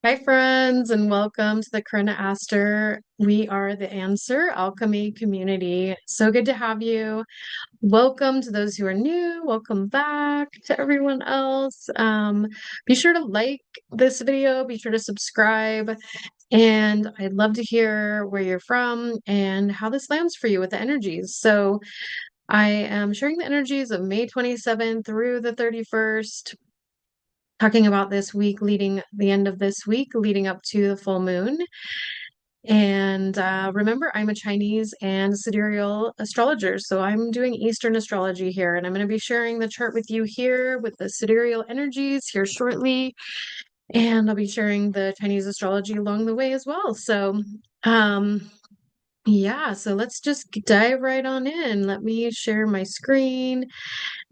Hi, friends, and welcome to the Corona Aster. We are the Answer Alchemy community. So good to have you. Welcome to those who are new. Welcome back to everyone else. Be sure to like this video, be sure to subscribe, and I'd love to hear where you're from and how this lands for you with the energies. So, I am sharing the energies of May 27th through the 31st, talking about this week leading the end of this week leading up to the full moon. And remember, I'm a Chinese and sidereal astrologer, so I'm doing Eastern astrology here, and I'm going to be sharing the chart with you here with the sidereal energies here shortly, and I'll be sharing the Chinese astrology along the way as well. So, yeah, so let's just dive right on in. Let me share my screen,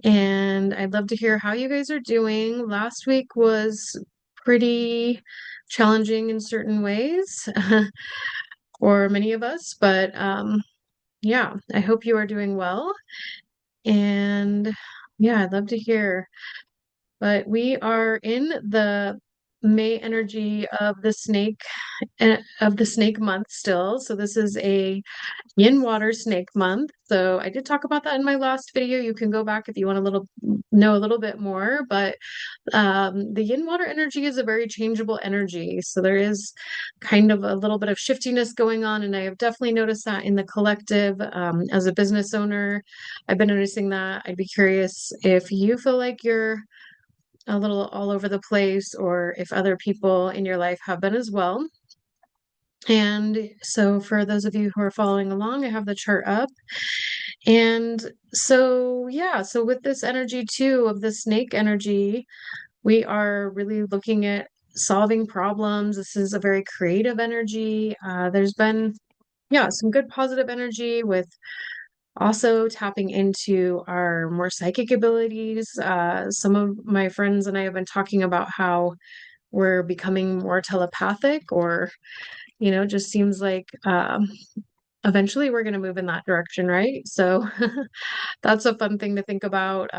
and I'd love to hear how you guys are doing. Last week was pretty challenging in certain ways for many of us, but yeah, I hope you are doing well. And yeah, I'd love to hear. But we are in the May energy of the snake of the snake month still. So this is a yin water snake month. So I did talk about that in my last video. You can go back if you want to know a little bit more, but the yin water energy is a very changeable energy. So there is kind of a little bit of shiftiness going on. And I have definitely noticed that in the collective. As a business owner, I've been noticing that. I'd be curious if you feel like you're a little all over the place or if other people in your life have been as well. And so, for those of you who are following along, I have the chart up. And so, yeah, so with this energy too, of the snake energy, we are really looking at solving problems. This is a very creative energy. There's been, yeah, some good positive energy with also tapping into our more psychic abilities. Some of my friends and I have been talking about how we're becoming more telepathic, or, just seems like eventually we're going to move in that direction, right? So that's a fun thing to think about.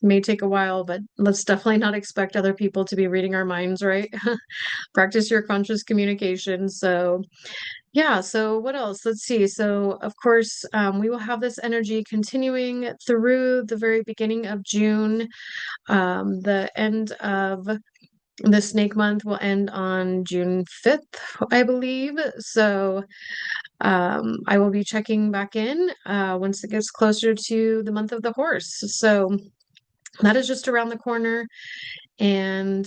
May take a while, but let's definitely not expect other people to be reading our minds, right? Practice your conscious communication. So, yeah, so what else? Let's see. So, of course, we will have this energy continuing through the very beginning of June. The end of the snake month will end on June 5th, I believe. So, I will be checking back in once it gets closer to the month of the horse. So that is just around the corner. And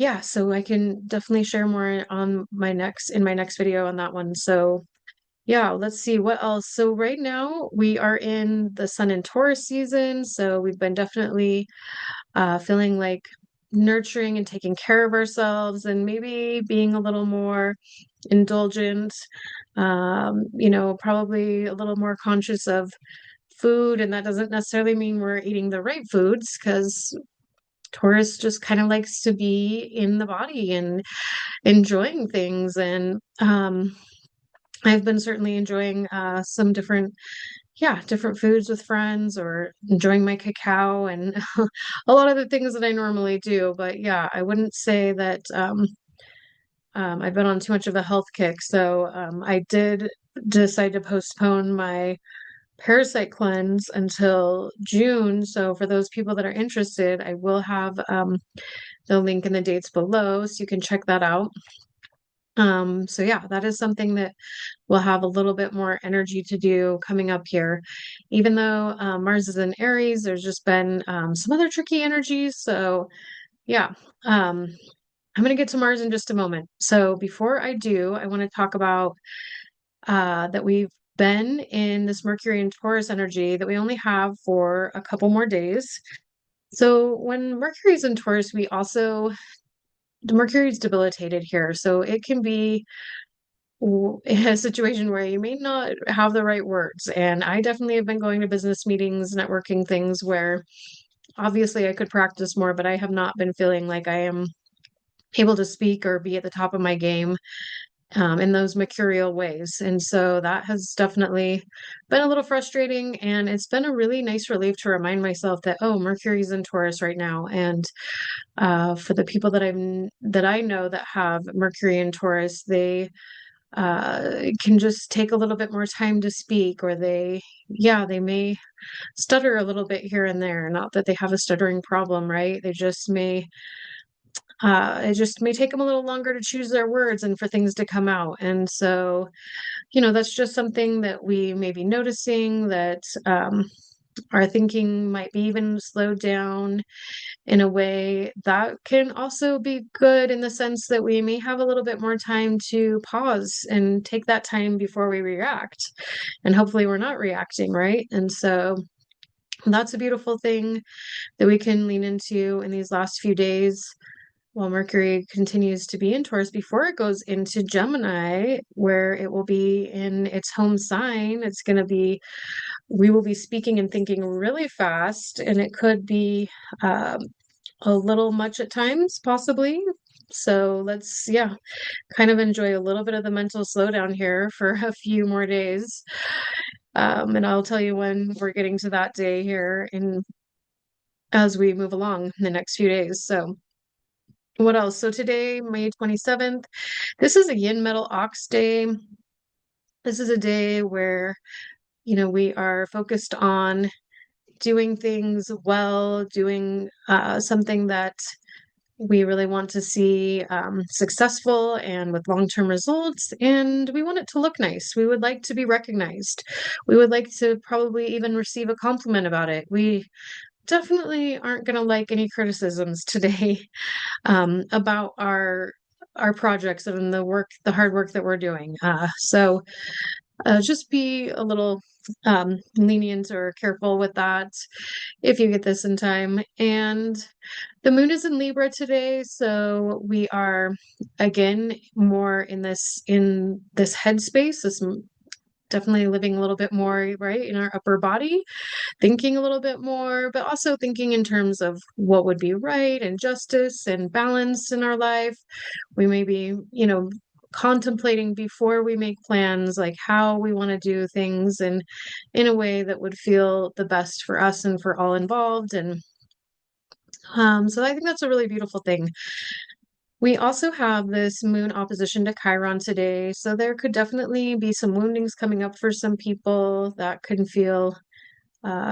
yeah, so I can definitely share more on in my next video on that one. So yeah, let's see what else. So right now we are in the Sun and Taurus season. So we've been definitely feeling like nurturing and taking care of ourselves and maybe being a little more indulgent, probably a little more conscious of food. And that doesn't necessarily mean we're eating the right foods, because Taurus just kind of likes to be in the body and enjoying things. And I've been certainly enjoying some different foods with friends, or enjoying my cacao and a lot of the things that I normally do. But yeah, I wouldn't say that I've been on too much of a health kick. So I did decide to postpone my parasite cleanse until June. So for those people that are interested, I will have the link in the dates below, so you can check that out. So yeah, that is something that we'll have a little bit more energy to do coming up here. Even though Mars is in Aries, there's just been some other tricky energies. So yeah, I'm going to get to Mars in just a moment. So before I do, I want to talk about that we've been in this Mercury and Taurus energy that we only have for a couple more days. So when Mercury's in Taurus, the Mercury's debilitated here. So it can be a situation where you may not have the right words. And I definitely have been going to business meetings, networking things where obviously I could practice more, but I have not been feeling like I am able to speak or be at the top of my game. in those mercurial ways. And so that has definitely been a little frustrating. And it's been a really nice relief to remind myself that, oh, Mercury's in Taurus right now. And for the people that I know that have Mercury in Taurus, they can just take a little bit more time to speak, or they may stutter a little bit here and there. Not that they have a stuttering problem, right? They just may it just may take them a little longer to choose their words and for things to come out. And so, that's just something that we may be noticing, that our thinking might be even slowed down in a way that can also be good, in the sense that we may have a little bit more time to pause and take that time before we react. And hopefully we're not reacting, right? And so that's a beautiful thing that we can lean into in these last few days while Mercury continues to be in Taurus before it goes into Gemini, where it will be in its home sign. We will be speaking and thinking really fast, and it could be a little much at times, possibly. So let's, yeah, kind of enjoy a little bit of the mental slowdown here for a few more days. And I'll tell you when we're getting to that day here in as we move along in the next few days. So what else? So today, May 27th, this is a yin metal ox day. This is a day where, we are focused on doing things well, doing something that we really want to see successful and with long-term results, and we want it to look nice. We would like to be recognized. We would like to probably even receive a compliment about it. We definitely aren't going to like any criticisms today about our projects and the hard work that we're doing. So just be a little lenient or careful with that if you get this in time. And the moon is in Libra today, so we are again more in this headspace, this definitely living a little bit more right in our upper body, thinking a little bit more, but also thinking in terms of what would be right and justice and balance in our life. We may be, contemplating before we make plans, like how we want to do things and in a way that would feel the best for us and for all involved. And so I think that's a really beautiful thing. We also have this moon opposition to Chiron today, so there could definitely be some woundings coming up for some people that can feel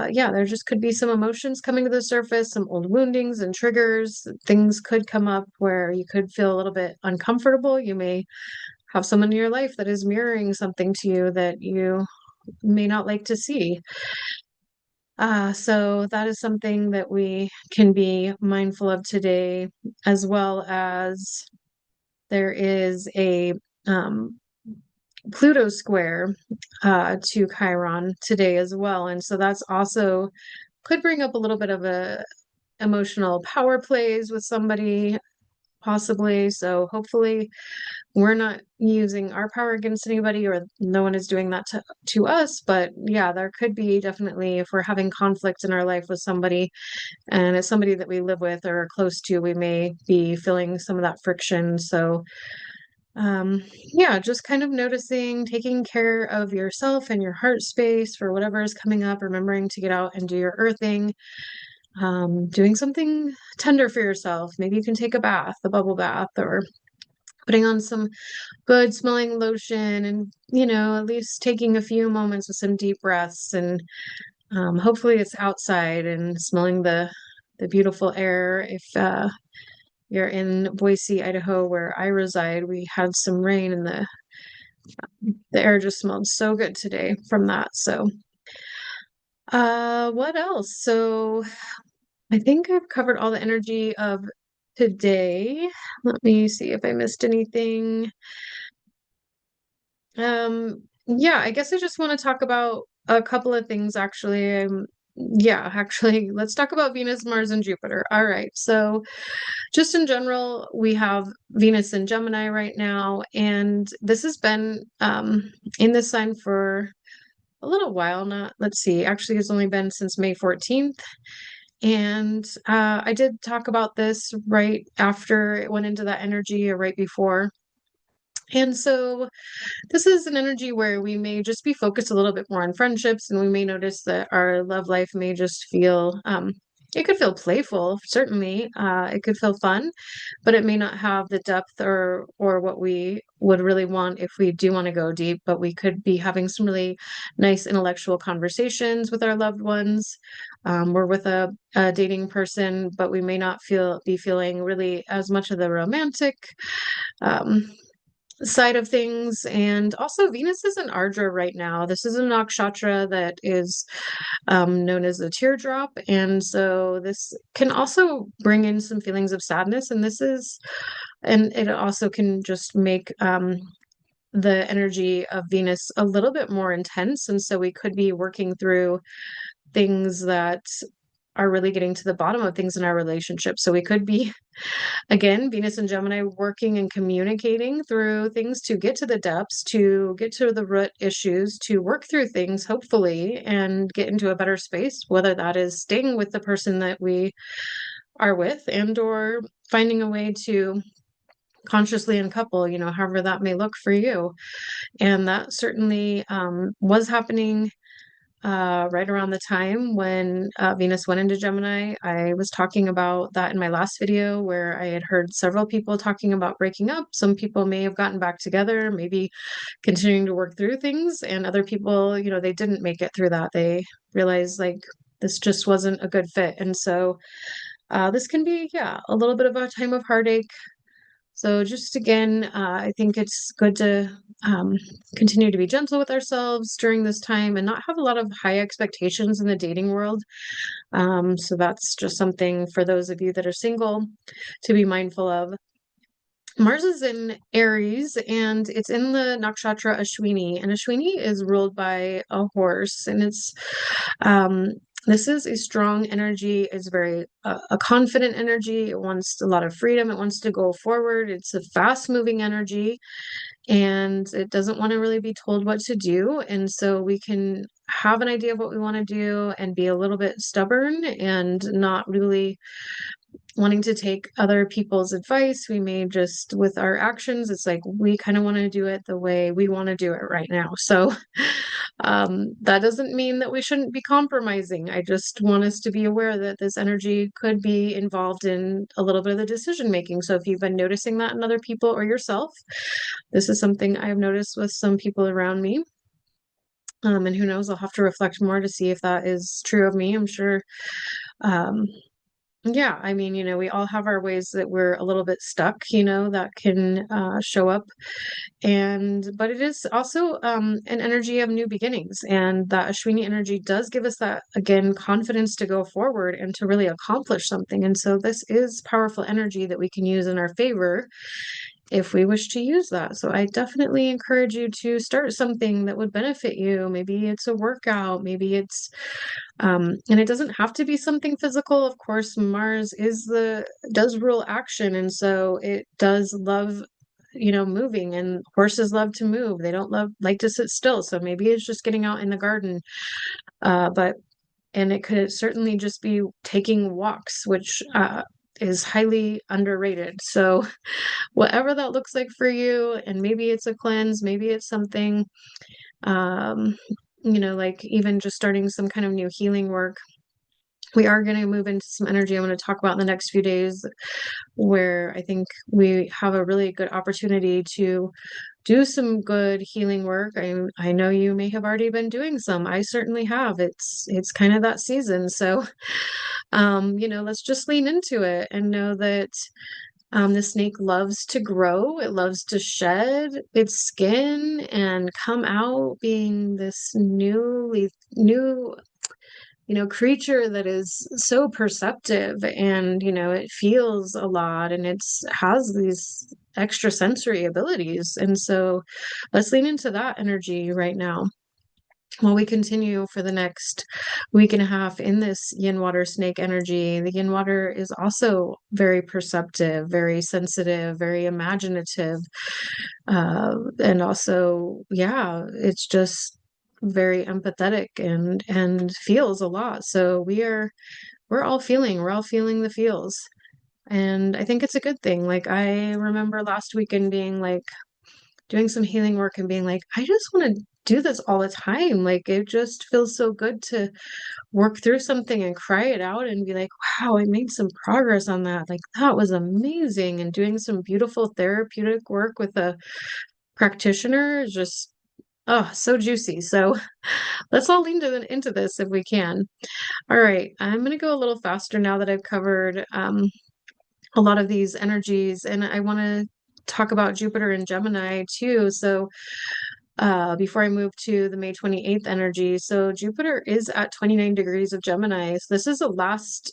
yeah, there just could be some emotions coming to the surface, some old woundings and triggers. Things could come up where you could feel a little bit uncomfortable. You may have someone in your life that is mirroring something to you that you may not like to see. So that is something that we can be mindful of today, as well as there is a Pluto square to Chiron today as well. And so that's also could bring up a little bit of a emotional power plays with somebody, possibly. So hopefully we're not using our power against anybody, or no one is doing that to us. But yeah, there could be definitely, if we're having conflict in our life with somebody and it's somebody that we live with or are close to, we may be feeling some of that friction. So yeah, just kind of noticing, taking care of yourself and your heart space for whatever is coming up, remembering to get out and do your earthing, doing something tender for yourself. Maybe you can take a bath, a bubble bath, or putting on some good smelling lotion and, at least taking a few moments with some deep breaths. And hopefully it's outside and smelling the beautiful air. If you're in Boise, Idaho, where I reside, we had some rain and the air just smelled so good today from that. So what else? So I think I've covered all the energy of today. Let me see if I missed anything. Yeah, I guess I just want to talk about a couple of things actually. Yeah, actually, let's talk about Venus, Mars, and Jupiter. All right. So just in general, we have Venus in Gemini right now, and this has been in this sign for a little while. Not, let's see, actually, it's only been since May 14th. And I did talk about this right after it went into that energy, or right before. And so this is an energy where we may just be focused a little bit more on friendships, and we may notice that our love life may just feel, it could feel playful, certainly. It could feel fun, but it may not have the depth or what we would really want if we do want to go deep. But we could be having some really nice intellectual conversations with our loved ones. We're with a dating person, but we may not be feeling really as much of the romantic. Um, Side of things. And also, Venus is in Ardra right now. This is a nakshatra that is known as the teardrop. And so, this can also bring in some feelings of sadness. And it also can just make the energy of Venus a little bit more intense. And so, we could be working through things that are really getting to the bottom of things in our relationship. So, we could be again, Venus and Gemini working and communicating through things to get to the depths, to get to the root issues, to work through things, hopefully, and get into a better space, whether that is staying with the person that we are with and or finding a way to consciously uncouple, however that may look for you. And that certainly was happening right around the time when Venus went into Gemini. I was talking about that in my last video where I had heard several people talking about breaking up. Some people may have gotten back together, maybe continuing to work through things, and other people, they didn't make it through that. They realized like this just wasn't a good fit. And so this can be, yeah, a little bit of a time of heartache. So just again, I think it's good to um, continue to be gentle with ourselves during this time and not have a lot of high expectations in the dating world. So that's just something for those of you that are single to be mindful of. Mars is in Aries and it's in the nakshatra Ashwini, and Ashwini is ruled by a horse, and um, this is a strong energy. It's very a confident energy. It wants a lot of freedom. It wants to go forward. It's a fast-moving energy, and it doesn't want to really be told what to do. And so we can have an idea of what we want to do and be a little bit stubborn and not really wanting to take other people's advice. We may just, with our actions, it's like we kind of want to do it the way we want to do it right now. So that doesn't mean that we shouldn't be compromising. I just want us to be aware that this energy could be involved in a little bit of the decision making. So if you've been noticing that in other people or yourself, this is something I've noticed with some people around me. And who knows, I'll have to reflect more to see if that is true of me. I'm sure um, yeah, I mean, we all have our ways that we're a little bit stuck, that can show up. But it is also an energy of new beginnings. And that Ashwini energy does give us that, again, confidence to go forward and to really accomplish something. And so this is powerful energy that we can use in our favor if we wish to use that. So I definitely encourage you to start something that would benefit you. Maybe it's a workout, maybe it's and it doesn't have to be something physical. Of course, Mars does rule action, and so it does love, moving, and horses love to move. They don't like to sit still. So maybe it's just getting out in the garden. But and it could certainly just be taking walks, which is highly underrated. So whatever that looks like for you, and maybe it's a cleanse, maybe it's something um, like even just starting some kind of new healing work. We are going to move into some energy I'm going to talk about in the next few days, where I think we have a really good opportunity to do some good healing work. I know you may have already been doing some. I certainly have. It's kind of that season. So let's just lean into it and know that the snake loves to grow. It loves to shed its skin and come out being this new creature that is so perceptive, and it feels a lot, and it's has these extra sensory abilities. And so let's lean into that energy right now while we continue for the next week and a half in this yin water snake energy. The yin water is also very perceptive, very sensitive, very imaginative, and also, yeah, it's just very empathetic and feels a lot. So we're all feeling the feels. And I think it's a good thing. Like I remember last weekend being like doing some healing work and being like, I just want to do this all the time. Like it just feels so good to work through something and cry it out and be like, wow, I made some progress on that. Like that was amazing. And doing some beautiful therapeutic work with a practitioner is just, oh, so juicy. So let's all lean into this if we can. All right, I'm going to go a little faster now that I've covered a lot of these energies, and I want to talk about Jupiter and Gemini too. So before I move to the May 28th energy. So Jupiter is at 29 degrees of Gemini. So this is the last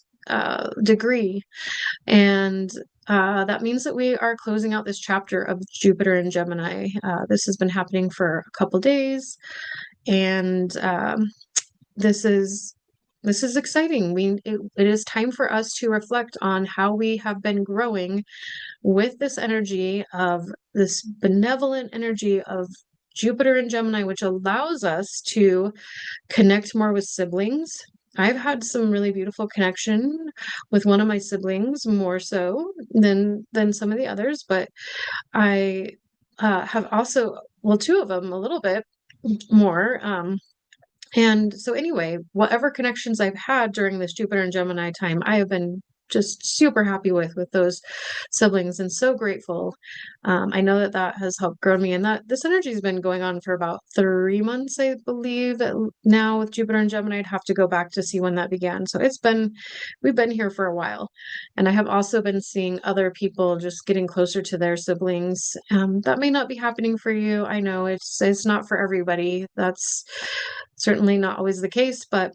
degree. And that means that we are closing out this chapter of Jupiter and Gemini. This has been happening for a couple days. And this is this is exciting. It is time for us to reflect on how we have been growing with this energy of this benevolent energy of Jupiter and Gemini, which allows us to connect more with siblings. I've had some really beautiful connection with one of my siblings, more so than some of the others, but I have also, well, two of them a little bit more. And so anyway, whatever connections I've had during this Jupiter and Gemini time, I have been just super happy with those siblings and so grateful. I know that that has helped grow me, and that this energy has been going on for about 3 months, I believe. Now with Jupiter and Gemini, I'd have to go back to see when that began. So we've been here for a while, and I have also been seeing other people just getting closer to their siblings. That may not be happening for you. I know it's not for everybody. That's certainly not always the case, but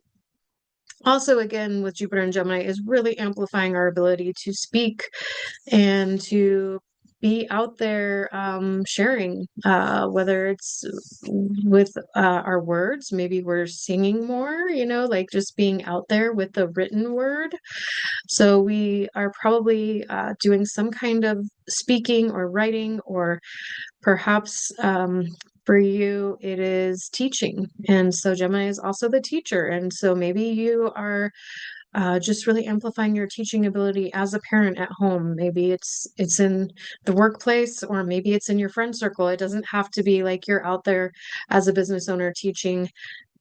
also again with Jupiter and Gemini is really amplifying our ability to speak and to be out there sharing, whether it's with our words, maybe we're singing more, like just being out there with the written word. So we are probably doing some kind of speaking or writing, or perhaps for you, it is teaching. And so Gemini is also the teacher. And so maybe you are just really amplifying your teaching ability as a parent at home. Maybe it's in the workplace, or maybe it's in your friend circle. It doesn't have to be like you're out there as a business owner teaching,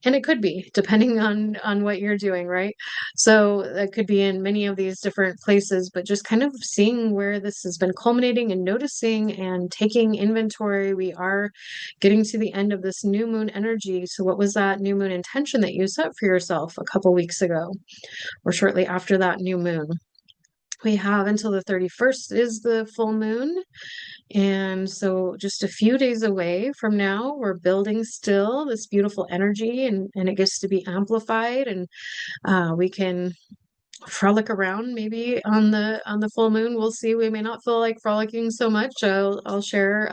and it could be depending on what you're doing, right? So it could be in many of these different places, but just kind of seeing where this has been culminating and noticing and taking inventory. We are getting to the end of this new moon energy. So what was that new moon intention that you set for yourself a couple weeks ago, or shortly after that new moon? We have until the 31st is the full moon. And so just a few days away from now, we're building still this beautiful energy, and it gets to be amplified, and we can frolic around maybe on the full moon. We'll see. We may not feel like frolicking so much. I'll share,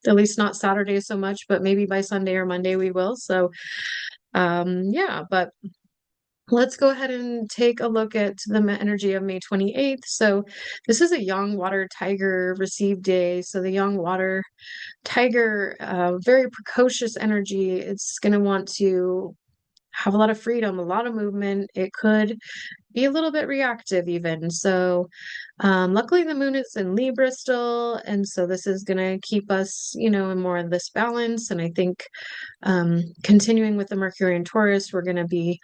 at least not Saturday so much, but maybe by Sunday or Monday we will. So yeah, but let's go ahead and take a look at the energy of May 28th. So this is a young water tiger received day. So the young water tiger, very precocious energy. It's going to want to have a lot of freedom, a lot of movement. It could be a little bit reactive even. So luckily the moon is in Libra still. And so this is going to keep us, in more of this balance. And I think continuing with the Mercury and Taurus, we're going to be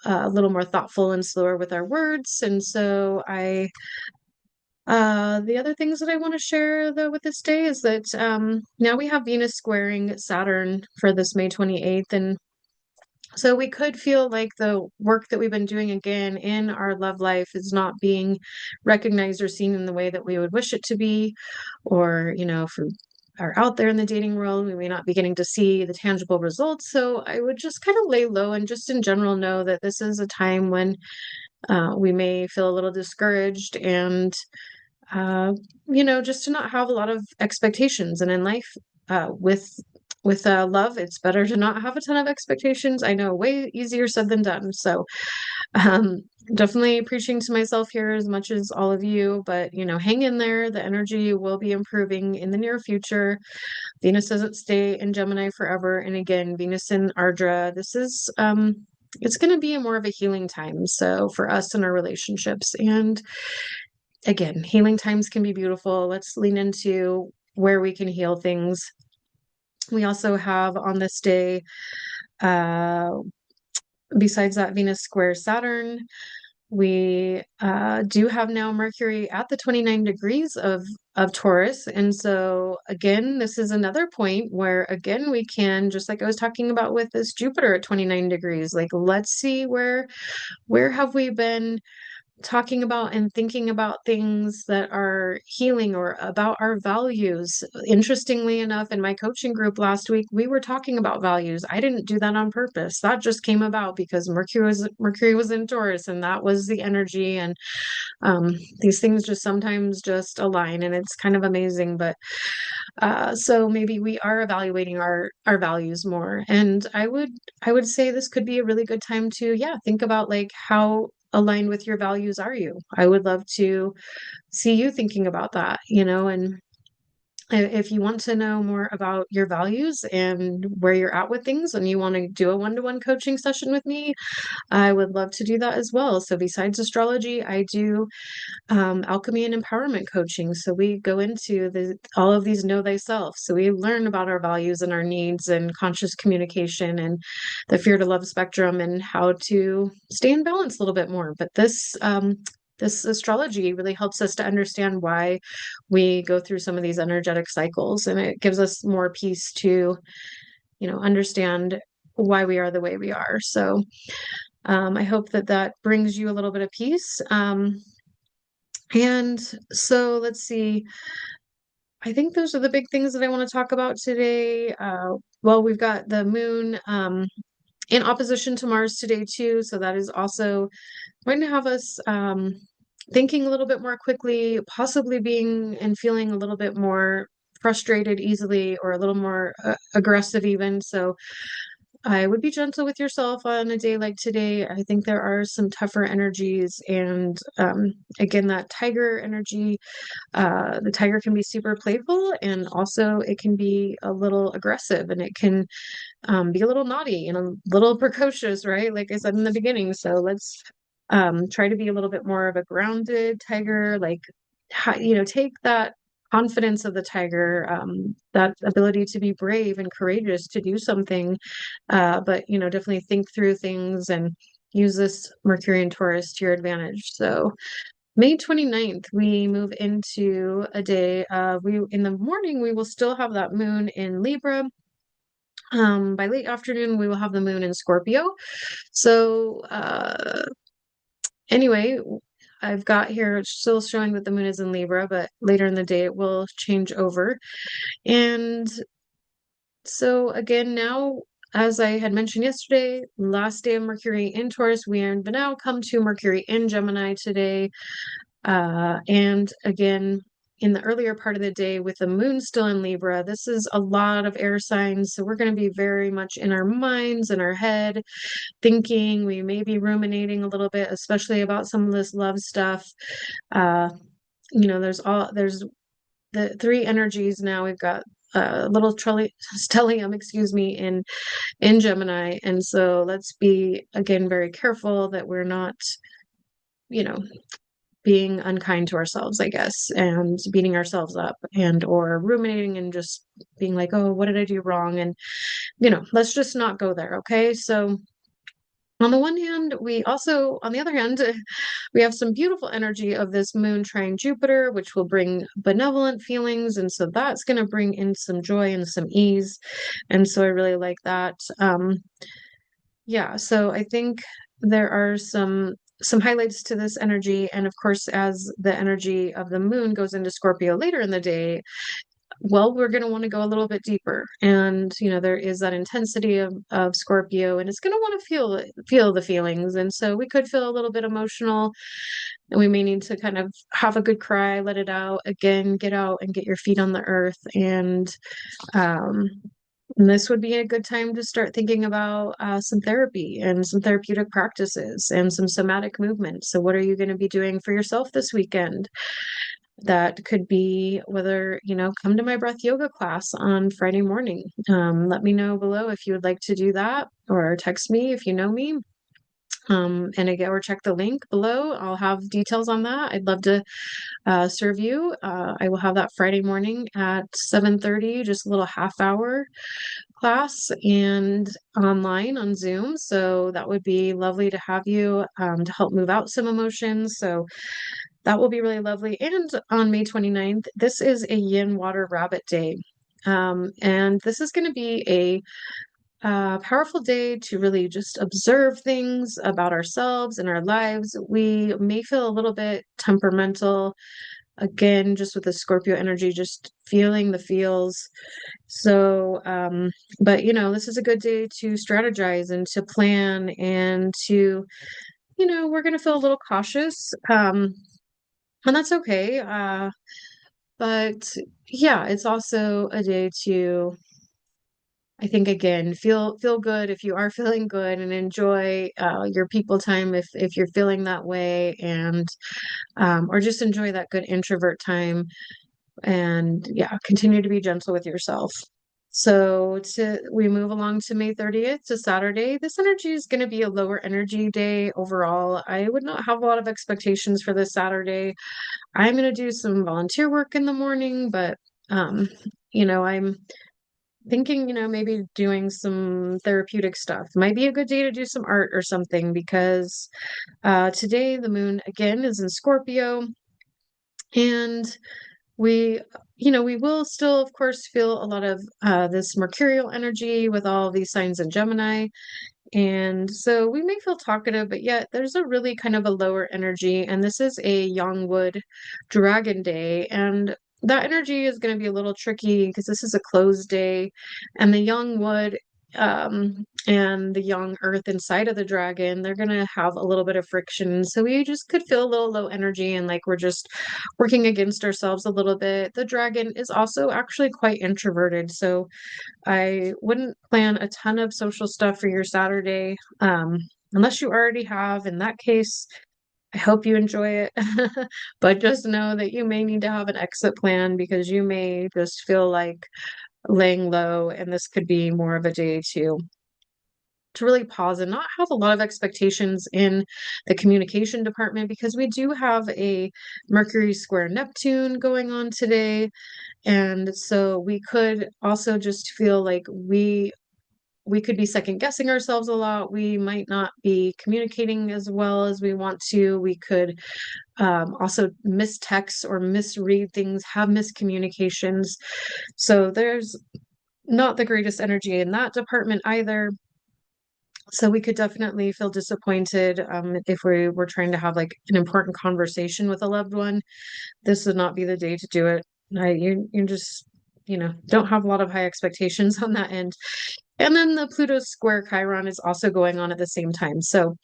a little more thoughtful and slower with our words. And so the other things that I want to share though with this day is that now we have Venus squaring Saturn for this May 28th. And so we could feel like the work that we've been doing again in our love life is not being recognized or seen in the way that we would wish it to be. Or, if we are out there in the dating world, we may not be getting to see the tangible results. So I would just kind of lay low and just in general know that this is a time when we may feel a little discouraged, and just to not have a lot of expectations. And in life, with love, it's better to not have a ton of expectations. I know, way easier said than done. So um, definitely preaching to myself here as much as all of you, but hang in there. The energy will be improving in the near future. Venus doesn't stay in Gemini forever. And again, Venus in Ardra, this is it's going to be more of a healing time. So for us in our relationships, and again, healing times can be beautiful. Let's lean into where we can heal things We also have on this day, uh, besides that Venus square Saturn, we do have now Mercury at the 29 degrees of Taurus. And so again, this is another point where again we can, just like I was talking about with this Jupiter at 29 degrees, like let's see where have we been talking about and thinking about things that are healing or about our values. Interestingly enough, in my coaching group last week, we were talking about values. I didn't do that on purpose. That just came about because Mercury was in Taurus, and that was the energy. And these things just sometimes just align, and it's kind of amazing. But so maybe we are evaluating our values more. And I would say this could be a really good time to, yeah, think about like how aligned with your values are you? I would love to see you thinking about that, and if you want to know more about your values and where you're at with things and you want to do a one-to-one coaching session with me, I would love to do that as well. So besides astrology, I do alchemy and empowerment coaching. So we go into all of these know thyself. So we learn about our values and our needs and conscious communication and the fear to love spectrum and how to stay in balance a little bit more. But this astrology really helps us to understand why we go through some of these energetic cycles, and it gives us more peace to, understand why we are the way we are. So I hope that that brings you a little bit of peace. And so let's see. I think those are the big things that I want to talk about today. Well, we've got the moon in opposition to Mars today, too. So that is also going to have us thinking a little bit more quickly, possibly being and feeling a little bit more frustrated easily or a little more aggressive, even. So I would be gentle with yourself on a day like today. I think there are some tougher energies. And again, that tiger energy, the tiger can be super playful, and also it can be a little aggressive, and it can be a little naughty and a little precocious, right? Like I said in the beginning. So let's try to be a little bit more of a grounded tiger, like, take that confidence of the tiger, that ability to be brave and courageous to do something, but definitely think through things and use this Mercury and Taurus to your advantage. So May 29th, we move into a day we in the morning we will still have that moon in Libra. By late afternoon, we will have the moon in Scorpio. So anyway, I've got here it's still showing that the moon is in Libra, but later in the day it will change over. And so again, now, as I had mentioned yesterday, last day of Mercury in Taurus, we are now come to Mercury in Gemini today. And again, in the earlier part of the day with the moon still in Libra, this is a lot of air signs. So we're going to be very much in our minds, in our head, thinking. We may be ruminating a little bit, especially about some of this love stuff. Uh, there's the three energies now. We've got a little stellium, excuse me, in Gemini. And so let's be again very careful that we're not, you know, being unkind to ourselves, I guess, and beating ourselves up and or ruminating and just being like, oh, what did I do wrong? And, let's just not go there. Okay. So on the one hand, on the other hand, we have some beautiful energy of this moon trine Jupiter, which will bring benevolent feelings. And so that's going to bring in some joy and some ease. And so I really like that. Yeah, so I think there are some highlights to this energy. And of course, as the energy of the moon goes into Scorpio later in the day, well, we're going to want to go a little bit deeper. And, there is that intensity of Scorpio, and it's going to want to feel the feelings. And so we could feel a little bit emotional, and we may need to kind of have a good cry, let it out, again, get out and get your feet on the earth. Um, and this would be a good time to start thinking about some therapy and some therapeutic practices and some somatic movement. So, what are you going to be doing for yourself this weekend? That could be whether, come to my breath yoga class on Friday morning. Let me know below if you would like to do that, or text me if you know me. And again, or check the link below. I'll have details on that. I'd love to serve you. I will have that Friday morning at 7:30, just a little half hour class and online on Zoom. So that would be lovely to have you to help move out some emotions. So that will be really lovely. And on May 29th, this is a Yin Water Rabbit Day. And this is going to be a powerful day to really just observe things about ourselves and our lives. We may feel a little bit temperamental, again, just with the Scorpio energy, just feeling the feels. So, but this is a good day to strategize and to plan and to, we're going to feel a little cautious. And that's okay. But yeah, it's also a day to, I think, again, feel good if you are feeling good, and enjoy your people time if you're feeling that way, and or just enjoy that good introvert time, and yeah, continue to be gentle with yourself. So we move along to May 30th to Saturday. This energy is going to be a lower energy day overall. I would not have a lot of expectations for this Saturday. I'm going to do some volunteer work in the morning, but I'm thinking, maybe doing some therapeutic stuff. Might be a good day to do some art or something, because today the moon again is in Scorpio, and we will still, of course, feel a lot of this mercurial energy with all these signs in Gemini. And so we may feel talkative, but yet there's a really kind of a lower energy. And this is a Yangwood Dragon Day. And that energy is going to be a little tricky because this is a closed day. And the young wood and the young earth inside of the dragon, they're going to have a little bit of friction. So we just could feel a little low energy, and like we're just working against ourselves a little bit. The dragon is also actually quite introverted. So I wouldn't plan a ton of social stuff for your Saturday, unless you already have. In that case, I hope you enjoy it. But just know that you may need to have an exit plan, because you may just feel like laying low, and this could be more of a day to really pause and not have a lot of expectations in the communication department, because we do have a Mercury square Neptune going on today. And so we could also just feel like we could be second guessing ourselves a lot. We might not be communicating as well as we want to. We could also mistext or misread things, have miscommunications. So there's not the greatest energy in that department either. So we could definitely feel disappointed if we were trying to have like an important conversation with a loved one. This would not be the day to do it. You just, don't have a lot of high expectations on that end. And then the Pluto square Chiron is also going on at the same time. So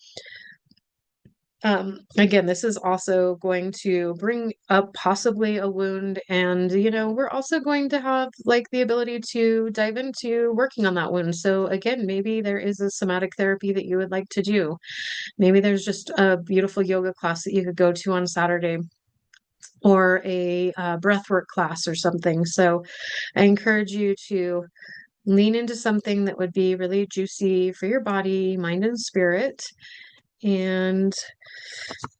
again, this is also going to bring up possibly a wound, and we're also going to have like the ability to dive into working on that wound. So again, maybe there is a somatic therapy that you would like to do. Maybe there's just a beautiful yoga class that you could go to on Saturday, or a breathwork class or something. So I encourage you to lean into something that would be really juicy for your body, mind, and spirit. And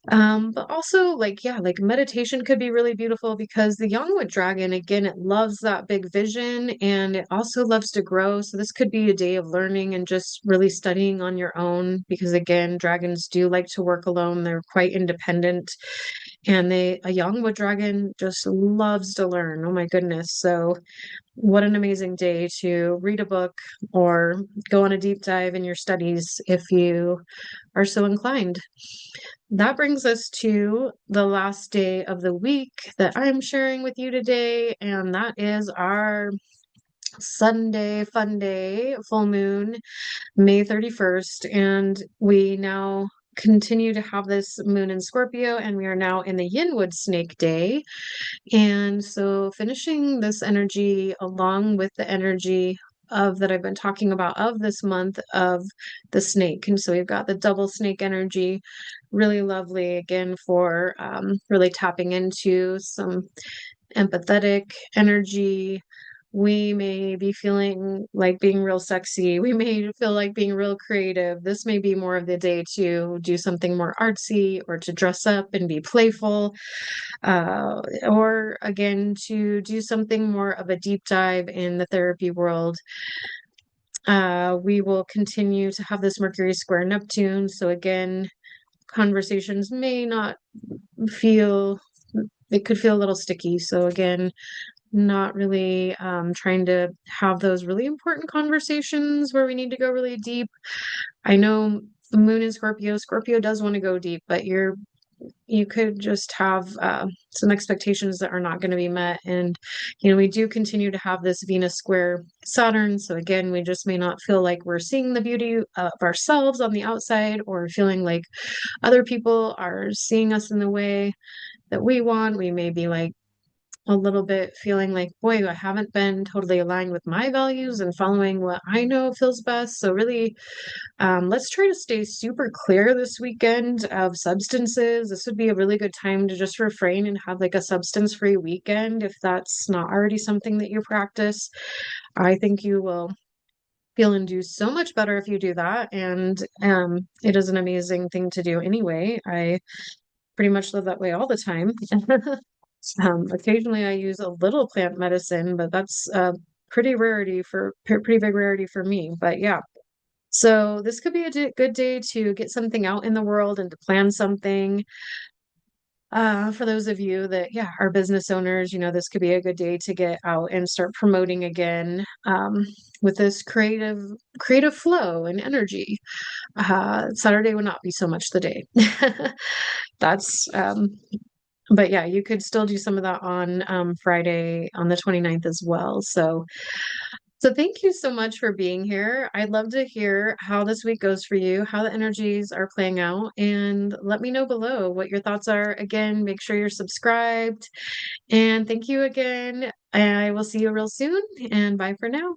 but also, like, yeah, like meditation could be really beautiful, because the Youngwood dragon, again, it loves that big vision, and it also loves to grow. So this could be a day of learning and just really studying on your own, because again, dragons do like to work alone. They're quite independent, and a Youngwood dragon just loves to learn. Oh my goodness. So what an amazing day to read a book or go on a deep dive in your studies if you are so inclined. That brings us to the last day of the week that I'm sharing with you today, and that is our Sunday fun day, full moon, May 31st. And we now continue to have this moon in Scorpio, and we are now in the Yinwood snake day. And so finishing this energy along with the energy of that I've been talking about of this month of the snake. And so we've got the double snake energy, really lovely again for really tapping into some empathetic energy, We may be feeling like being real sexy. We may feel like being real creative. This may be more of the day to do something more artsy or to dress up and be playful, or again, to do something more of a deep dive in the therapy world. We will continue to have this Mercury square Neptune. So again, conversations may not feel, it could feel a little sticky. So again, not really trying to have those really important conversations where we need to go really deep. I know Moon in Scorpio, Scorpio does want to go deep, but you could just have some expectations that are not going to be met. And, we do continue to have this Venus square Saturn. So again, we just may not feel like we're seeing the beauty of ourselves on the outside or feeling like other people are seeing us in the way that we want. We may be like a little bit feeling like, boy, I haven't been totally aligned with my values and following what I know feels best. So really, let's try to stay super clear this weekend of substances. This would be a really good time to just refrain and have like a substance-free weekend if that's not already something that you practice. I think you will feel and do so much better if you do that. And it is an amazing thing to do anyway. I pretty much live that way all the time. Occasionally I use a little plant medicine, but that's pretty big rarity for me. But yeah. So this could be a good day to get something out in the world and to plan something. For those of you that, yeah, are business owners, this could be a good day to get out and start promoting again, with this creative flow and energy. Saturday would not be so much the day. That's, but yeah, you could still do some of that on Friday on the 29th as well. So thank you so much for being here. I'd love to hear how this week goes for you, how the energies are playing out, and let me know below what your thoughts are. Again, make sure you're subscribed. And thank you again. I will see you real soon, and bye for now.